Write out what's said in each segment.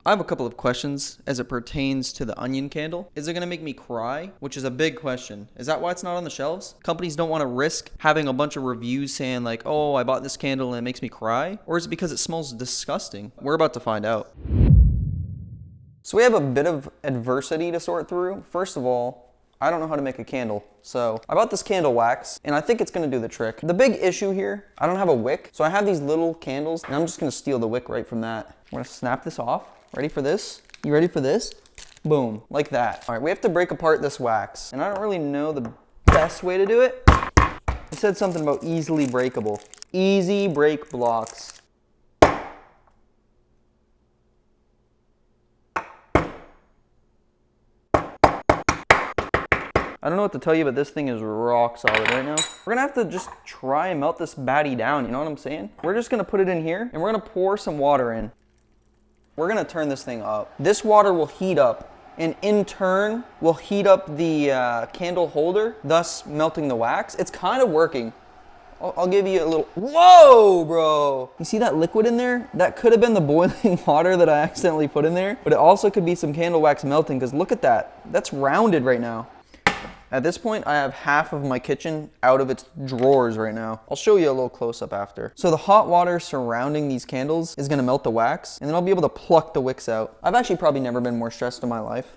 I have a couple of questions as it pertains to the onion candle. Is it going to make me cry? Which is a big question. Is that why it's not on the shelves? Companies don't want to risk having a bunch of reviews saying like, oh, I bought this candle and it makes me cry? Or is it because it smells disgusting? We're about to find out. So we have a bit of adversity to sort through. First of all, I don't know how to make a candle. So I bought this candle wax and I think it's gonna do the trick. The big issue here, I don't have a wick. So I have these little candles and I'm just gonna steal the wick right from that. I'm gonna snap this off. Ready for this? You ready for this? Boom, like that. All right, we have to break apart this wax. And I don't really know the best way to do it. It said something about easily breakable. Easy break blocks. I don't know what to tell you, but this thing is rock solid right now. We're gonna have to just try and melt this baddie down, you know what I'm saying? We're just gonna put it in here and we're gonna pour some water in. We're gonna turn this thing up. This water will heat up and in turn will heat up the candle holder, thus melting the wax. It's kind of working. I'll give you a little, whoa, bro. You see that liquid in there? That could have been the boiling water that I accidentally put in there, but it also could be some candle wax melting because look at that. That's rounded right now. At this point, I have half of my kitchen out of its drawers right now. I'll show you a little close-up after. So the hot water surrounding these candles is gonna melt the wax, and then I'll be able to pluck the wicks out. I've actually probably never been more stressed in my life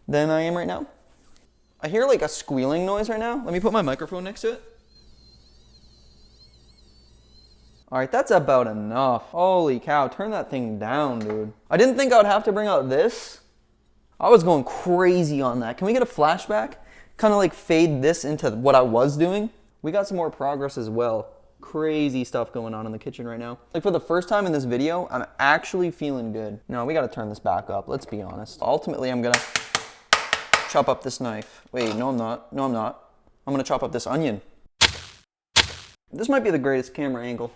than I am right now. I hear like a squealing noise right now. Let me put my microphone next to it. All right, that's about enough. Holy cow, turn that thing down, dude. I didn't think I would have to bring out this. I was going crazy on that. Can we get a flashback? Kind of like fade this into what I was doing. We got some more progress as well. Crazy stuff going on in the kitchen right now. Like for the first time in this video, I'm actually feeling good. No, we gotta turn this back up, let's be honest. Ultimately, I'm gonna chop up this knife. Wait, no I'm not, no I'm not. I'm gonna chop up this onion. This might be the greatest camera angle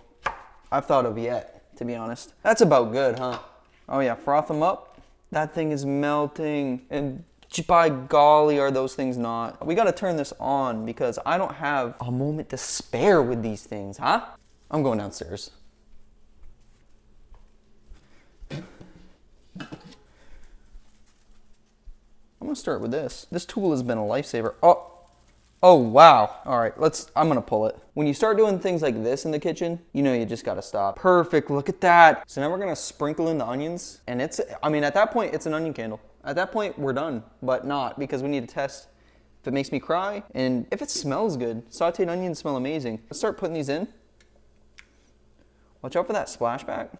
I've thought of yet, to be honest. That's about good, huh? Oh yeah, froth them up. That thing is melting and by golly, are those things not. We gotta turn this on because I don't have a moment to spare with these things, huh? I'm going downstairs. I'm gonna start with this. This tool has been a lifesaver. Oh wow. All right, I'm gonna pull it. When you start doing things like this in the kitchen, you know you just gotta stop. Perfect, look at that. So now we're gonna sprinkle in the onions and at that point, it's an onion candle. At that point, we're done, but not because we need to test if it makes me cry and if it smells good. Sauteed onions smell amazing. Let's start putting these in. Watch out for that splashback.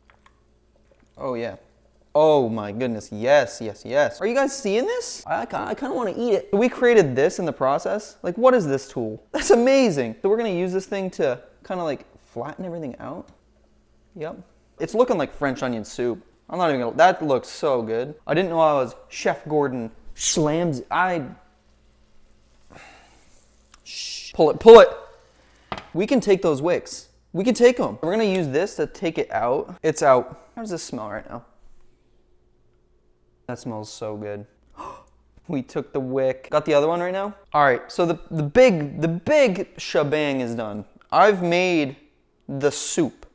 Oh yeah. Oh my goodness, yes, yes, yes. Are you guys seeing this? I kind of want to eat it. We created this in the process. Like, what is this tool? That's amazing. So we're gonna use this thing to kind of like flatten everything out. Yep. It's looking like French onion soup. I'm not even gonna, that looks so good. I didn't know I was Chef Gordon Slams. Shh, pull it. We can take those wicks. We can take them. We're gonna use this to take it out. It's out. How does this smell right now? That smells so good. We took the wick. Got the other one right now? All right, so the big shebang is done. I've made the soup.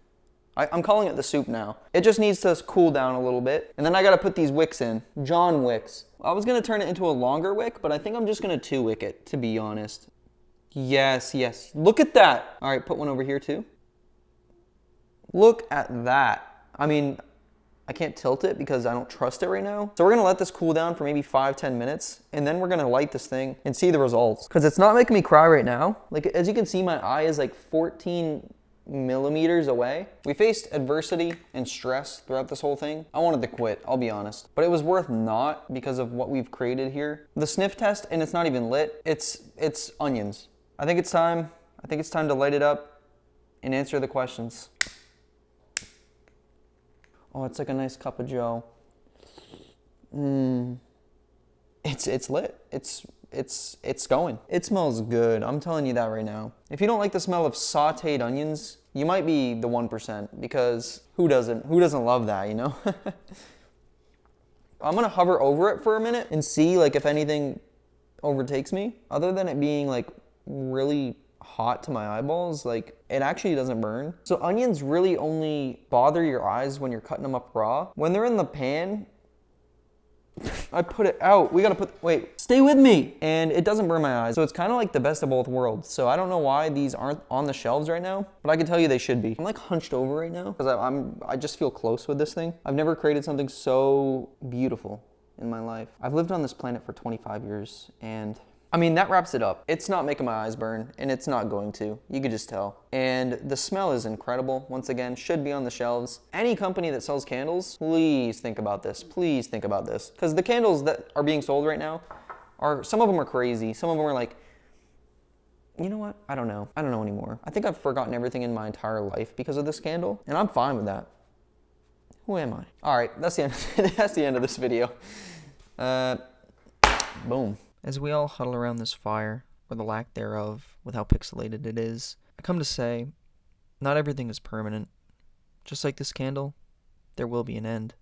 I'm calling it the soup now. It just needs to cool down a little bit. And then I gotta put these wicks in. John wicks. I was gonna turn it into a longer wick, but I think I'm just gonna 2-wick it, to be honest. Yes, yes. Look at that. All right, put one over here too. Look at that. I mean, I can't tilt it because I don't trust it right now. So we're gonna let this cool down for maybe 5-10 minutes, and then we're gonna light this thing and see the results. Cause it's not making me cry right now. Like, as you can see, my eye is like 14 millimeters away. We faced adversity and stress throughout this whole thing. I wanted to quit, I'll be honest. But it was worth not because of what we've created here. The sniff test, and it's not even lit, it's onions. I think it's time to light it up and answer the questions. Oh, it's like a nice cup of joe. It's lit. It's going. It smells good. I'm telling you that right now. If you don't like the smell of sauteed onions, you might be the 1% because who doesn't love that, you know? I'm gonna hover over it for a minute and see like if anything overtakes me. Other than it being like really hot to my eyeballs, like it actually doesn't burn. So onions really only bother your eyes when you're cutting them up raw. When they're in the pan, I put it out. We gotta wait, stay with me. And it doesn't burn my eyes. So it's kind of like the best of both worlds. So I don't know why these aren't on the shelves right now, but I can tell you they should be. I'm like hunched over right now because I just feel close with this thing. I've never created something so beautiful in my life. I've lived on this planet for 25 years and I mean, that wraps it up. It's not making my eyes burn, and it's not going to. You could just tell. And the smell is incredible. Once again, should be on the shelves. Any company that sells candles, please think about this. Please think about this. Because the candles that are being sold right now, some of them are crazy. Some of them are like, you know what? I don't know. I don't know anymore. I think I've forgotten everything in my entire life because of this candle, and I'm fine with that. Who am I? All right, that's the end. That's the end of this video. Boom. As we all huddle around this fire, or the lack thereof, with how pixelated it is, I come to say, not everything is permanent. Just like this candle, there will be an end.